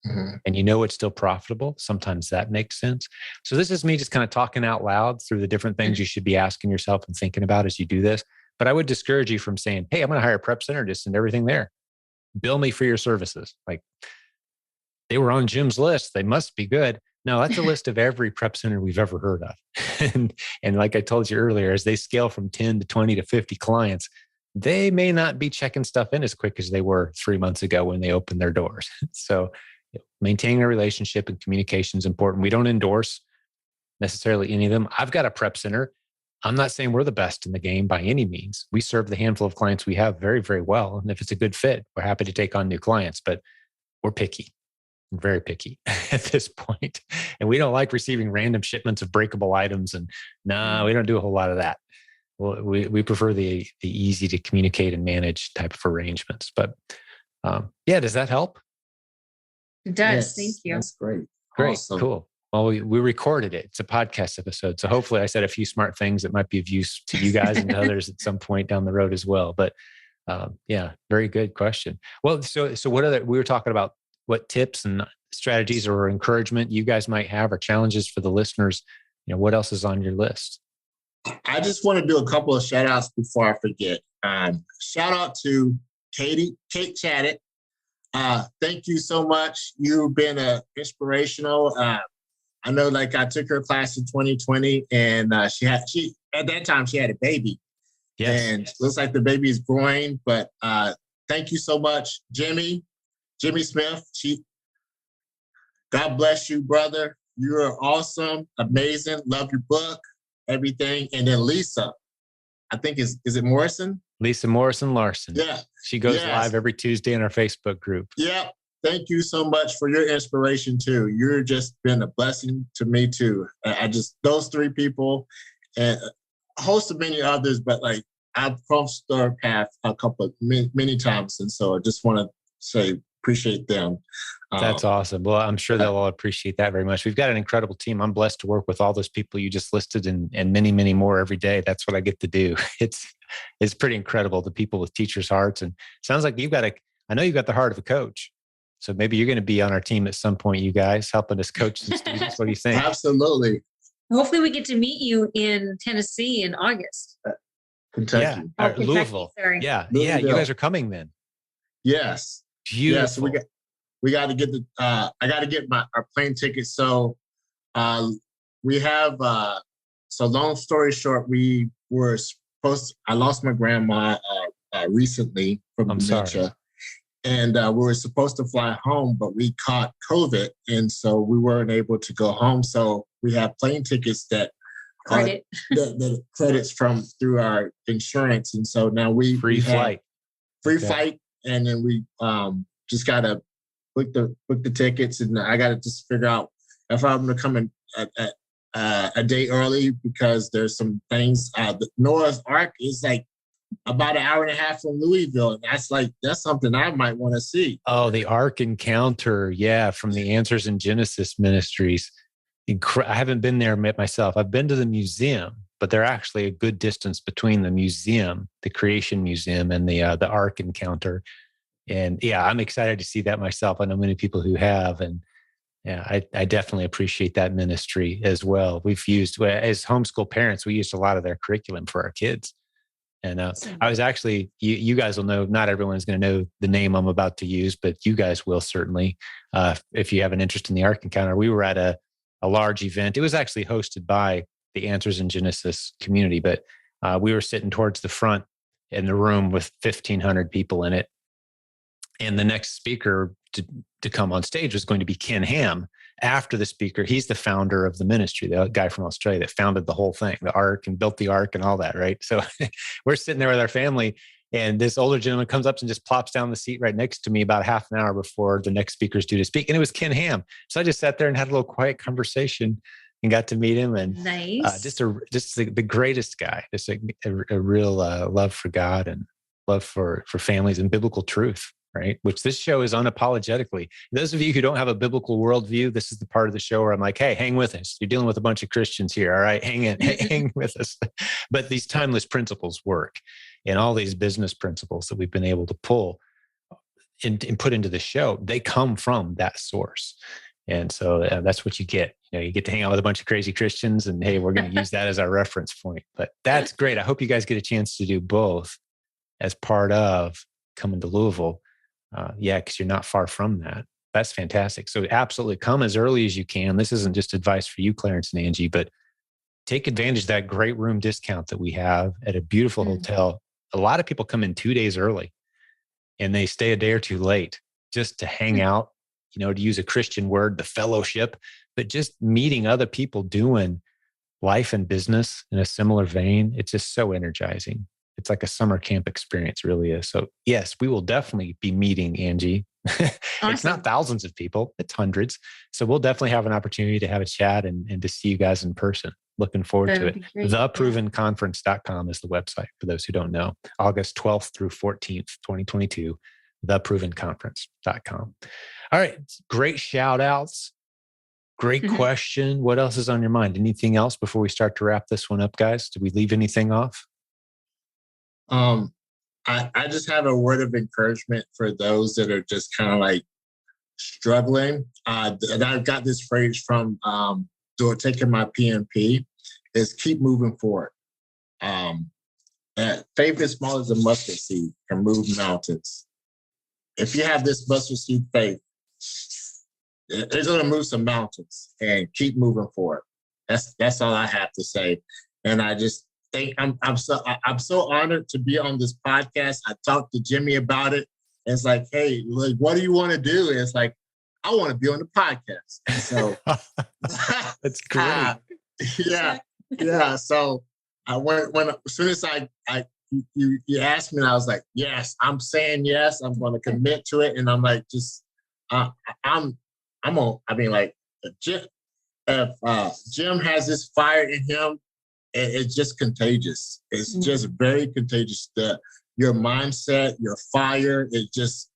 and it's still profitable. Sometimes that makes sense. So this is me just kind of talking out loud through the different things you should be asking yourself and thinking about as you do this. But I would discourage you from saying, hey, I'm going to hire a prep center, just send everything there. Bill me for your services. Like, they were on Jim's list, they must be good. No, that's a list of every prep center we've ever heard of. and like I told you earlier, as they scale from 10 to 20 to 50 clients, they may not be checking stuff in as quick as they were 3 months ago when they opened their doors. So maintaining a relationship and communication is important. We don't endorse necessarily any of them. I've got a prep center I'm not saying we're the best in the game by any means. We serve the handful of clients we have very, very well. And if it's a good fit, we're happy to take on new clients, but we're picky. We're very picky at this point. And we don't like receiving random shipments of breakable items. And no, we don't do a whole lot of that. Well, we prefer the easy to communicate and manage type of arrangements. But yeah, does that help? It does. Yes, Thank you. that's great. Great. Awesome. Cool. Well, we recorded it. It's a podcast episode. So hopefully I said a few smart things that might be of use to you guys and to others at some point down the road as well. But yeah, very good question. Well, so what other, we were talking about what tips and strategies or encouragement you guys might have or challenges for the listeners. What else is on your list? I just want to do a couple of shout outs before I forget. Shout out to Kate Chatted. Thank you so much. You've been inspirational. I know, like, I took her class in 2020, and she at that time she had a baby. Yes. And looks like the baby is growing. But thank you so much, Jimmy Smith. God bless you, brother. You are awesome, amazing. Love your book, everything. And then Lisa, I think is it Morrison? Lisa Morrison Larson. Yeah. She goes live every Tuesday in our Facebook group. Yeah. Thank you so much for your inspiration too. You're just been a blessing to me too. Those three people and a host of many others, but like I've crossed their path many times. And so I just want to say, appreciate them. That's awesome. Well, I'm sure they'll all appreciate that very much. We've got an incredible team. I'm blessed to work with all those people you just listed and many, many more every day. That's what I get to do. It's pretty incredible. The people with teachers' hearts, and it sounds like I know you've got the heart of a coach. So maybe you're going to be on our team at some point, you guys, helping us coach some students. What do you think? Absolutely. Hopefully we get to meet you in Tennessee in August. Kentucky. Yeah. Kentucky, Louisville. sorry. Yeah. Louisville. Yeah. You guys are coming then. Yes. Beautiful. Yes. We got to get I got to get our plane tickets. So we have, so long story short, I lost my grandma recently from dementia. Sorry. And we were supposed to fly home, but we caught COVID. And so we weren't able to go home. So we have plane tickets that the credits through our insurance. And so now free flight. And then we just got to book the tickets. And I got to just figure out if I'm going to come in a day early because there's some things. The Noah's Ark is like about an hour and a half from Louisville. And that's something I might want to see. Oh, the Ark Encounter. Yeah. From the Answers in Genesis Ministries. I haven't been there myself. I've been to the museum, but they're actually a good distance between the museum, the Creation Museum, and the Ark Encounter. And yeah, I'm excited to see that myself. I know many people who have, and yeah, I definitely appreciate that ministry as well. We've used, as homeschool parents, we used a lot of their curriculum for our kids. And I was actually, you guys will know, not everyone's going to know the name I'm about to use, but you guys will certainly, if you have an interest in the Ark Encounter. We were at a large event. It was actually hosted by the Answers in Genesis community, but we were sitting towards the front in the room with 1,500 people in it. And the next speaker to come on stage was going to be Ken Ham. After the speaker, he's the founder of the ministry, the guy from Australia that founded the whole thing, the Ark, and built the Ark and all that, right? So we're sitting there with our family, and this older gentleman comes up and just plops down the seat right next to me about half an hour before the next speaker's due to speak. And it was Ken Ham. So I just sat there and had a little quiet conversation and got to meet him. And nice. Just the greatest guy, just a real love for God and love for families and biblical truth. Right. Which this show is unapologetically. Those of you who don't have a biblical worldview, this is the part of the show where I'm like, hey, hang with us. You're dealing with a bunch of Christians here. All right. Hang with us. But these timeless principles work, and all these business principles that we've been able to pull and put into the show, they come from that source. And so that's what you get. You get to hang out with a bunch of crazy Christians, and hey, we're going to use that as our reference point. But that's great. I hope you guys get a chance to do both as part of coming to Louisville. Because you're not far from that. That's fantastic. So absolutely come as early as you can. This isn't just advice for you, Clarence and Angie, but take advantage of that great room discount that we have at a beautiful hotel. A lot of people come in 2 days early and they stay a day or two late just to hang out, to use a Christian word, the fellowship, but just meeting other people doing life and business in a similar vein, it's just so energizing. It's like a summer camp experience, really is. So yes, we will definitely be meeting, Angie. It's Awesome. not thousands of people, it's hundreds. So we'll definitely have an opportunity to have a chat and to see you guys in person. Looking forward to it. Theprovenconference.com is the website for those who don't know. August 12th through 14th, 2022, theprovenconference.com. All right. Great shout outs. Great question. What else is on your mind? Anything else before we start to wrap this one up, guys? Did we leave anything off? I just have a word of encouragement for those that are just kind of like struggling. And I've got this phrase from taking my PMP is keep moving forward. Faith is small as a mustard seed can move mountains. If you have this mustard seed faith, it's going to move some mountains, and keep moving forward. That's all I have to say. And I just think I'm so honored to be on this podcast. I talked to Jimmy about it. And it's like, hey, like, what do you want to do? And it's like, I want to be on the podcast. And so that's great. Yeah. So I went as soon as you asked me, and I was like, yes, I'm saying yes. I'm going to commit to it. And I'm like, just I'm on. I mean, like, if Jim has this fire in him, it's just contagious. It's just very contagious. Your mindset, your fire, it just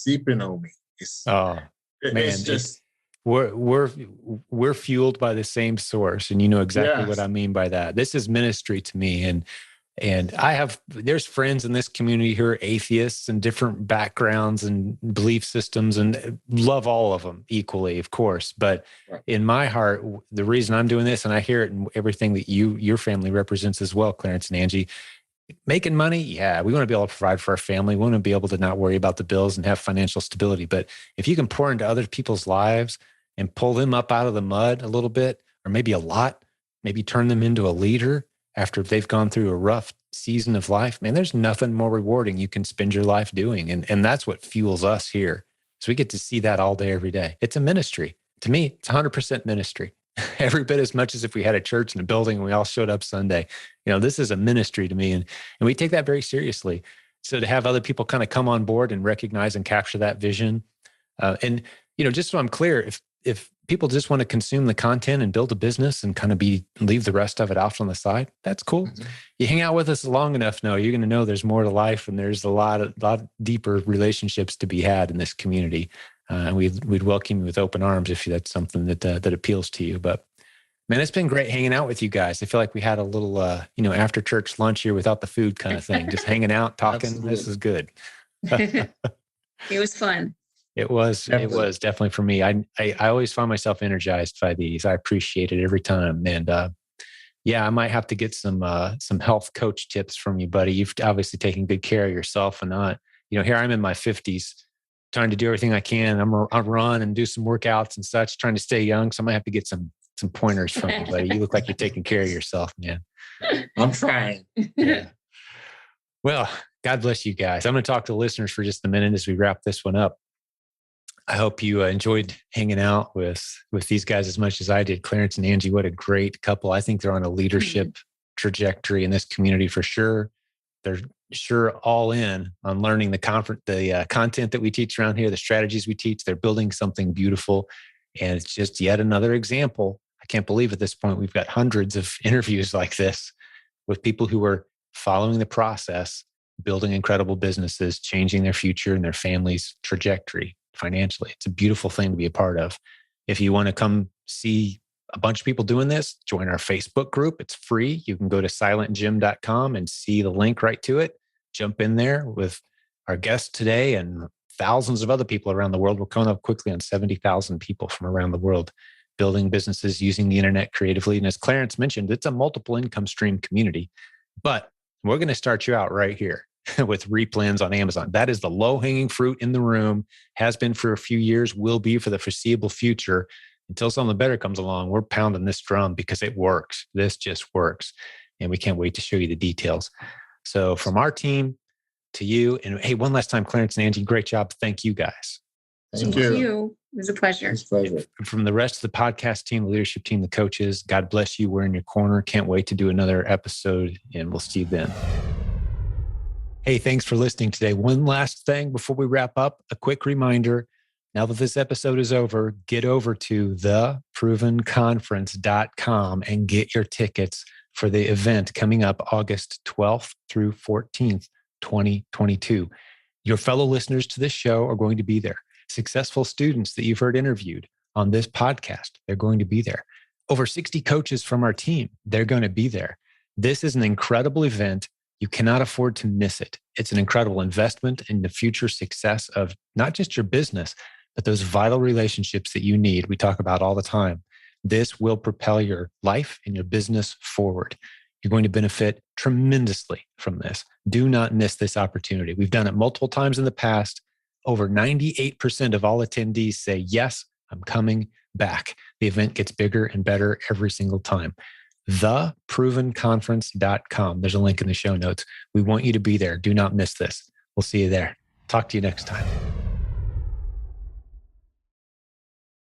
seeping on me. It's just we're fueled by the same source, and you know exactly what I mean by that. This is ministry to me, and there's friends in this community who are atheists and different backgrounds and belief systems, and love all of them equally, of course. But in my heart, the reason I'm doing this, and I hear it in everything that your family represents as well, Clarence and Angie, making money. Yeah, we want to be able to provide for our family. We want to be able to not worry about the bills and have financial stability. But if you can pour into other people's lives and pull them up out of the mud a little bit, or maybe a lot, maybe turn them into a leader after they've gone through a rough season of life, man, there's nothing more rewarding you can spend your life doing. And that's what fuels us here. So we get to see that all day, every day. It's a ministry. To me, it's 100% ministry. Every bit as much as if we had a church and a building and we all showed up Sunday. You know, this is a ministry to me. And we take that very seriously. So to have other people kind of come on board and recognize and capture that vision. And, you know, just so I'm clear, if people just want to consume the content and build a business and kind of leave the rest of it off on the side, that's cool. Mm-hmm. You hang out with us long enough, you're going to know there's more to life, and there's a lot deeper relationships to be had in this community. And we'd welcome you with open arms if that's something that appeals to you. But man, it's been great hanging out with you guys. I feel like we had a little, after church lunch here without the food kind of thing, just hanging out, talking. Absolutely. This is good. It was fun. It was definitely for me. I always find myself energized by these. I appreciate it every time. And I might have to get some health coach tips from you, buddy. You've obviously taken good care of yourself, and not, here I'm in my 50s trying to do everything I can. I run and do some workouts and such, trying to stay young. So I might have to get some pointers from you, buddy. You look like you're taking care of yourself, man. I'm trying. Yeah. Well, God bless you guys. I'm going to talk to the listeners for just a minute as we wrap this one up. I hope you enjoyed hanging out with these guys as much as I did. Clarence and Angie, what a great couple. I think they're on a leadership trajectory in this community for sure. They're sure all in on learning the content that we teach around here, the strategies we teach. They're building something beautiful. And it's just yet another example. I can't believe at this point we've got hundreds of interviews like this with people who are following the process, building incredible businesses, changing their future and their family's trajectory financially. It's a beautiful thing to be a part of. If you want to come see a bunch of people doing this, join our Facebook group. It's free. You can go to silentjim.com and see the link right to it. Jump in there with our guest today and thousands of other people around the world. We're coming up quickly on 70,000 people from around the world building businesses using the internet creatively. And as Clarence mentioned, it's a multiple income stream community. But we're going to start you out right here with Replans on Amazon. That is the low-hanging fruit in the room, has been for a few years, will be for the foreseeable future. Until something better comes along, we're pounding this drum because it works. This just works. And we can't wait to show you the details. So from our team to you, and hey, one last time, Clarence and Angie, great job. Thank you guys. Thank Thank you. you. It was a pleasure. It's a pleasure. From the rest of the podcast team, the leadership team, the coaches, God bless you. We're in your corner. Can't wait to do another episode, and we'll see you then. Hey, thanks for listening today. One last thing before we wrap up, a quick reminder. Now that this episode is over, get over to theprovenconference.com and get your tickets for the event coming up August 12th through 14th, 2022. Your fellow listeners to this show are going to be there. Successful students that you've heard interviewed on this podcast, they're going to be there. Over 60 coaches from our team, they're going to be there. This is an incredible event. You cannot afford to miss it. It's an incredible investment in the future success of not just your business, but those vital relationships that you need. We talk about all the time. This will propel your life and your business forward. You're going to benefit tremendously from this. Do not miss this opportunity. We've done it multiple times in the past. Over 98% of all attendees say, yes, I'm coming back. The event gets bigger and better every single time. Theprovenconference.com. There's a link in the show notes. We want you to be there. Do not miss this. We'll see you there. Talk to you next time.